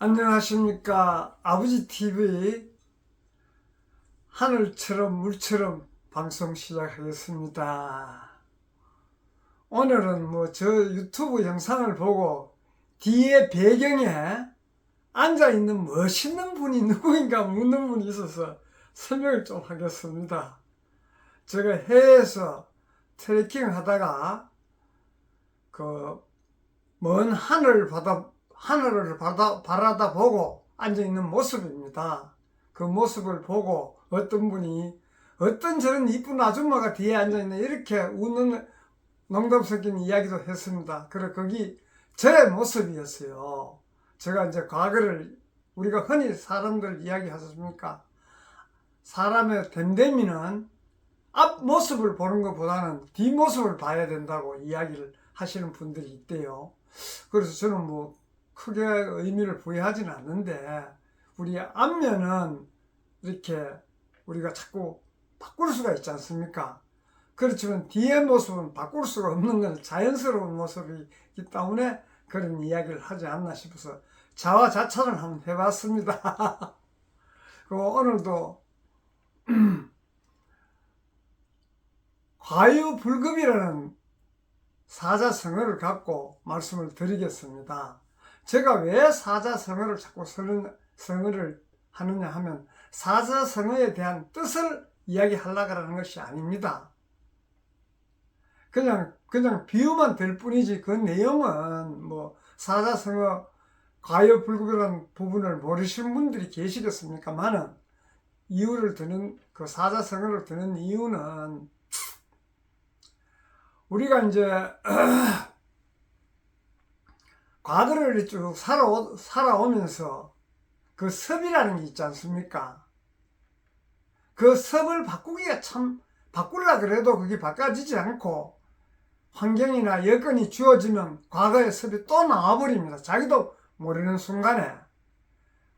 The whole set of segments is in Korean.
안녕하십니까. 아버지 TV 하늘처럼 물처럼 방송 시작하겠습니다. 오늘은 저 유튜브 영상을 보고 뒤에 배경에 앉아있는 멋있는 분이 누구인가 묻는 분이 있어서 설명을 좀 하겠습니다. 제가 해외에서 트레킹 하다가 먼 하늘을 바라다 보고 앉아있는 모습입니다. 그 모습을 보고 어떤 분이 어떤 저런 이쁜 아줌마가 뒤에 앉아있네 이렇게 웃는 농담 섞인 이야기도 했습니다. 그래 거기 제 모습이었어요. 제가 이제 과거를 우리가 흔히 사람들 이야기 하셨습니까? 사람의 됨됨이는 앞 모습을 보는 것보다는 뒷모습을 봐야 된다고 이야기를 하시는 분들이 있대요. 그래서 저는 크게 의미를 부여하지는 않는데 우리 앞면은 이렇게 우리가 자꾸 바꿀 수가 있지 않습니까? 그렇지만 뒤의 모습은 바꿀 수가 없는 건 자연스러운 모습이기 때문에 그런 이야기를 하지 않나 싶어서 자화자찬을 한번 해봤습니다. 오늘도 과유불급이라는 사자성어를 갖고 말씀을 드리겠습니다. 제가 왜 사자성어를 자꾸 성어를 하느냐 하면 사자성어에 대한 뜻을 이야기하려고 하는 것이 아닙니다. 그냥 비유만 될 뿐이지 그 내용은 사자성어 과유불급이라는 부분을 모르시는 분들이 계시겠습니까만은 이유를 드는 그 사자성어를 드는 이유는 우리가 이제 과거를 쭉 살아오면서 그 섭이라는 게 있지 않습니까? 그 섭을 바꾸기가 참 바꾸려 그래도 그게 바꿔지지 않고 환경이나 여건이 주어지면 과거의 섭이 또 나와버립니다. 자기도 모르는 순간에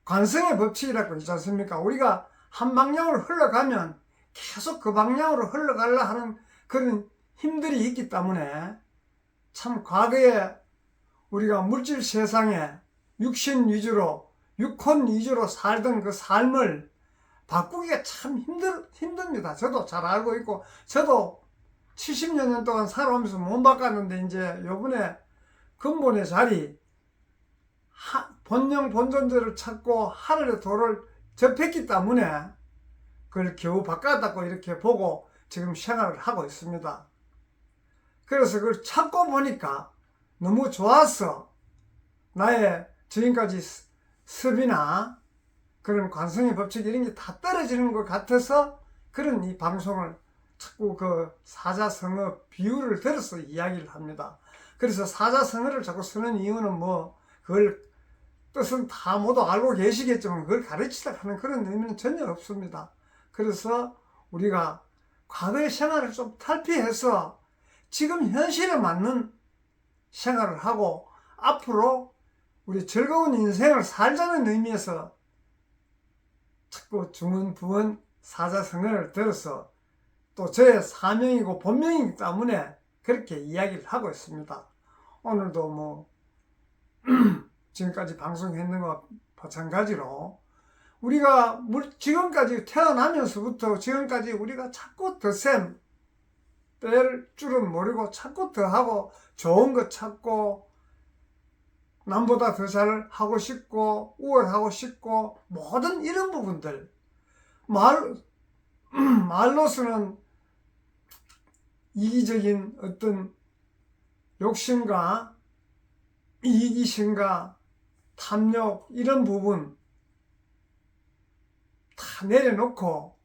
관성의 법칙이라고 있지 않습니까? 우리가 한 방향으로 흘러가면 계속 그 방향으로 흘러가려 하는 그런 힘들이 있기 때문에 참 과거에 우리가 물질 세상에 육신 위주로 육혼 위주로 살던 그 삶을 바꾸기가 참 힘듭니다. 저도 잘 알고 있고 저도 70여 년 동안 살아오면서 못 바꿨는데 이제 요번에 근본의 자리 본영 본존재를 찾고 하늘의 도를 접했기 때문에 그걸 겨우 바꿨다고 이렇게 보고 지금 생활을 하고 있습니다. 그래서 그걸 찾고 보니까 너무 좋아서 나의 지금까지 습이나 그런 관성의 법칙 이런 게 다 떨어지는 것 같아서 그런 이 방송을 자꾸 그 사자성어 비유를 들어서 이야기를 합니다. 그래서 사자성어를 자꾸 쓰는 이유는 그걸 뜻은 다 모두 알고 계시겠지만 그걸 가르치려고 하는 그런 의미는 전혀 없습니다. 그래서 우리가 과거의 생활을 좀 탈피해서 지금 현실에 맞는 생활을 하고 앞으로 우리 즐거운 인생을 살자는 의미에서 자꾸 중언부언 사자성어를 들어서 또 저의 사명이고 본명이기 때문에 그렇게 이야기를 하고 있습니다. 오늘도 지금까지 방송했는 것과 마찬가지로 우리가 지금까지 태어나면서부터 지금까지 우리가 자꾸 덧셈 뺄 줄은 모르고 자꾸 더 하고 좋은 거 찾고 남보다 더 잘 하고 싶고 우월하고 싶고 모든 이런 부분들 말로서는 이기적인 어떤 욕심과 이기심과 탐욕 이런 부분 다 내려놓고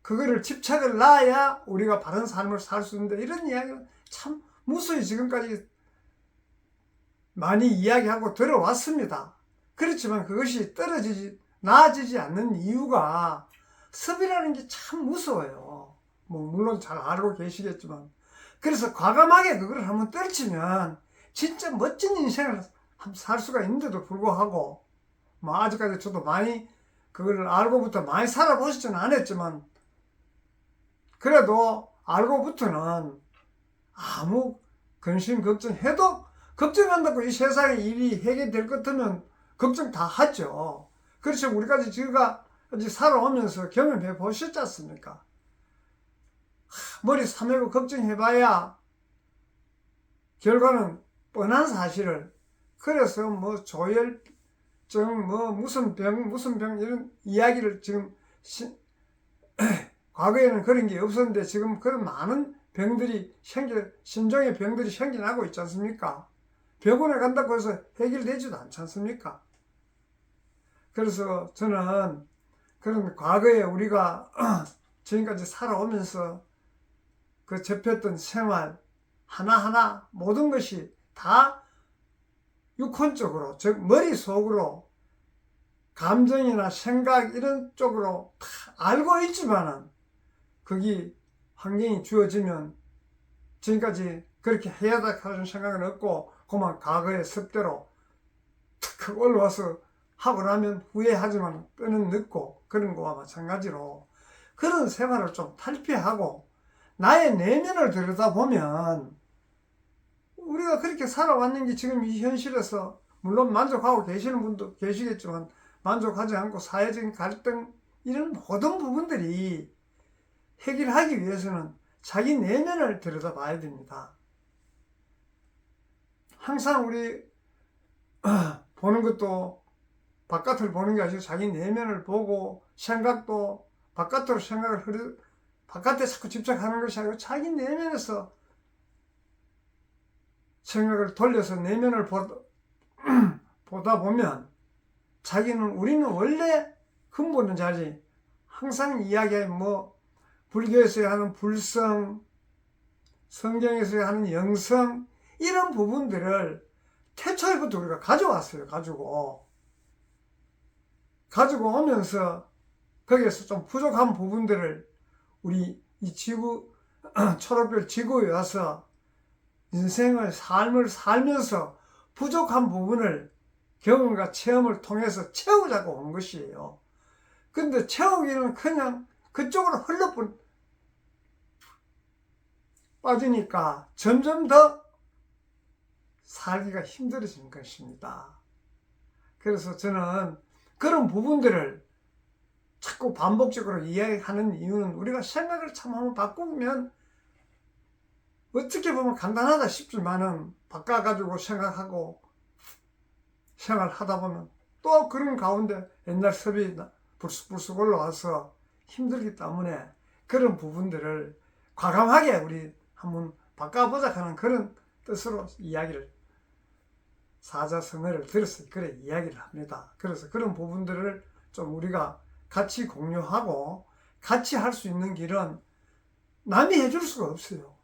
그거를 집착을 놔야 우리가 바른 삶을 살 수 있는데 이런 이야기는 참 무수히 지금까지 많이 이야기하고 들어왔습니다. 그렇지만 그것이 나아지지 않는 이유가 섭이라는 게 참 무서워요. 물론 잘 알고 계시겠지만 그래서 과감하게 그걸 한번 떨치면 진짜 멋진 인생을 살 수가 있는데도 불구하고 아직까지 저도 많이 그걸 알고부터 많이 살아보시지는 않았지만 그래도 알고부터는 아무 근심 걱정해도 걱정한다고 이 세상에 일이 해결될 것 같으면 걱정 다 하죠. 그렇죠. 우리까지 지금까지 살아오면서 경험해 보셨지 않습니까? 머리 싸매고 걱정해봐야 결과는 뻔한 사실을. 그래서 뭐 조혈증, 뭐 무슨 병 이런 이야기를 지금 과거에는 그런 게 없었는데 지금 그런 많은 병들이 신종의 병들이 생겨나고 있지 않습니까? 병원에 간다고 해서 해결되지도 않지 않습니까? 그래서 저는 그런 과거에 우리가 지금까지 살아오면서 그 접했던 생활 하나하나 모든 것이 다 육혼적으로, 즉 머릿속으로 감정이나 생각 이런 쪽으로 다 알고 있지만은 거기 환경이 주어지면 지금까지 그렇게 해야 다 하는 생각은 없고 그만 과거의 습대로 탁 올라와서 하고 나면 후회하지만 뼈는 늦고 그런 거와 마찬가지로 그런 생활을 좀 탈피하고 나의 내면을 들여다보면 우리가 그렇게 살아왔는 게 지금 이 현실에서 물론 만족하고 계시는 분도 계시겠지만 만족하지 않고 사회적인 갈등 이런 모든 부분들이 해결하기 위해서는 자기 내면을 들여다봐야 됩니다. 항상 우리 보는 것도 바깥을 보는 게 아니고 자기 내면을 보고 생각도 바깥으로 바깥에 자꾸 집착하는 것이 아니고 자기 내면에서 생각을 돌려서 내면을 보다 보면 우리는 원래 근본은 자리 항상 이야기해 불교에서 하는 불성, 성경에서 하는 영성 이런 부분들을 태초에부터 우리가 가져왔어요. 가지고 오면서 거기에서 좀 부족한 부분들을 우리 이 초록별 지구에 와서 삶을 살면서 부족한 부분을 경험과 체험을 통해서 채우자고 온 것이에요. 근데 채우기는 그냥 그쪽으로 빠지니까 점점 더 살기가 힘들어지는 것입니다. 그래서 저는 그런 부분들을 자꾸 반복적으로 이야기하는 이유는 우리가 생각을 참 한번 바꾸면 어떻게 보면 간단하다 싶지만은 바꿔가지고 생각하고 생활하다 보면 또 그런 가운데 옛날 섭이 불쑥불쑥 올라와서 힘들기 때문에 그런 부분들을 과감하게 우리 한번 바꿔보자 하는 그런 뜻으로 이야기를 사자성어를 들어서 그래 이야기를 합니다. 그래서 그런 부분들을 좀 우리가 같이 공유하고 같이 할 수 있는 길은 남이 해줄 수가 없어요.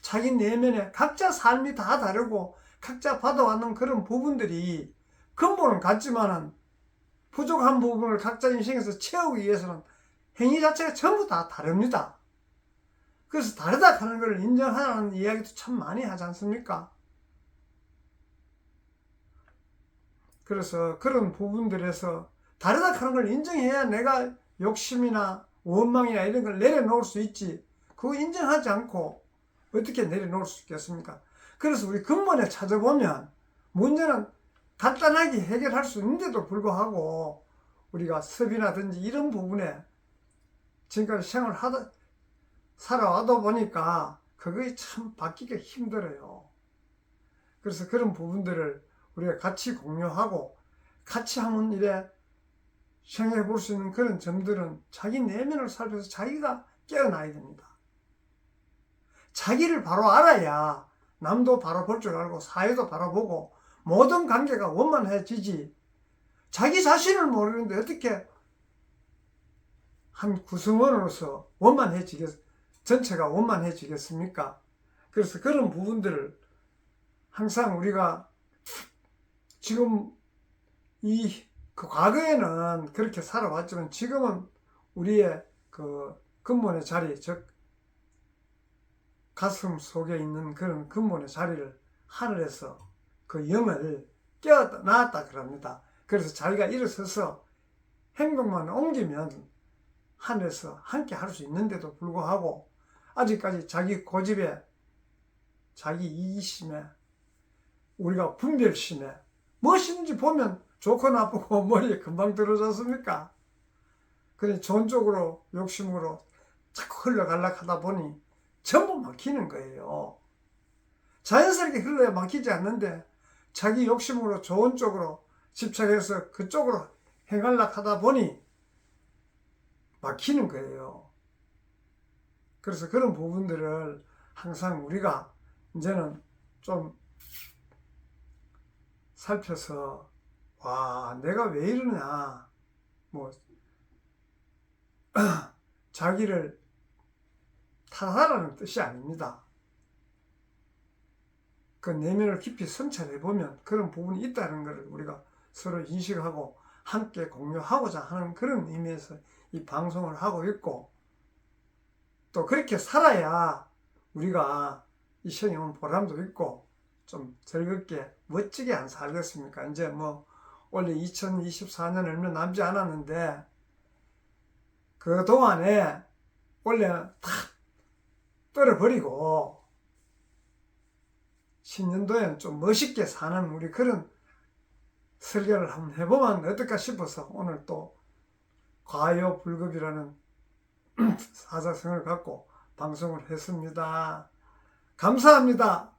자기 내면에 각자 삶이 다 다르고 각자 받아왔는 그런 부분들이 근본은 같지만은 부족한 부분을 각자 인생에서 채우기 위해서는 행위 자체가 전부 다 다릅니다. 그래서 다르다 하는 걸 인정하라는 이야기도 참 많이 하지 않습니까? 그래서 그런 부분들에서 다르다 하는 걸 인정해야 내가 욕심이나 원망이나 이런 걸 내려놓을 수 있지. 그거 인정하지 않고 어떻게 내려놓을 수 있겠습니까? 그래서 우리 근본에 찾아보면 문제는 간단하게 해결할 수 있는데도 불구하고 우리가 섭이라든지 이런 부분에 지금까지 살아와다 보니까 그게 참 바뀌기가 힘들어요. 그래서 그런 부분들을 우리가 같이 공유하고 같이 한번 이래 생각해 볼 수 있는 그런 점들은 자기 내면을 살펴서 자기가 깨어나야 됩니다. 자기를 바로 알아야 남도 바로 볼 줄 알고 사회도 바라보고 모든 관계가 원만해지지. 자기 자신을 모르는데 어떻게 한 구성원으로서 전체가 원만해지겠습니까? 그래서 그런 부분들을 항상 우리가 지금 그 과거에는 그렇게 살아왔지만 지금은 우리의 그 근본의 자리, 즉 가슴 속에 있는 그런 근본의 자리를 하늘에서 그 영을 깨어났다 그럽니다. 그래서 자기가 일어서서 행동만 옮기면 하늘에서 함께 할 수 있는데도 불구하고 아직까지 자기 고집에 자기 이기심에 우리가 분별심에 무엇인지 보면 좋고 나쁘고 머리에 금방 들어졌습니까? 그래 좋은 쪽으로 욕심으로 자꾸 흘러가려고 하다 보니 전부 막히는 거예요. 자연스럽게 흘러야 막히지 않는데 자기 욕심으로 좋은 쪽으로 집착해서 그쪽으로 행하려고 하다 보니 막히는 거예요. 그래서 그런 부분들을 항상 우리가 이제는 좀 살펴서 와 내가 왜 이러냐 뭐 자기를 탓하라는 뜻이 아닙니다. 그 내면을 깊이 성찰해 보면 그런 부분이 있다는 것을 우리가 서로 인식하고 함께 공유하고자 하는 그런 의미에서 이 방송을 하고 있고, 또 그렇게 살아야 우리가 이 시간에 온 보람도 있고 좀 즐겁게 멋지게 안 살겠습니까? 이제 뭐 원래 2024년 얼마 남지 않았는데 그 동안에 원래 다 떨어버리고 신년도에는 좀 멋있게 사는 우리 그런 설계를 한번 해보면 어떨까 싶어서 오늘 또 과요불급이라는 사자성을 갖고 방송을 했습니다. 감사합니다.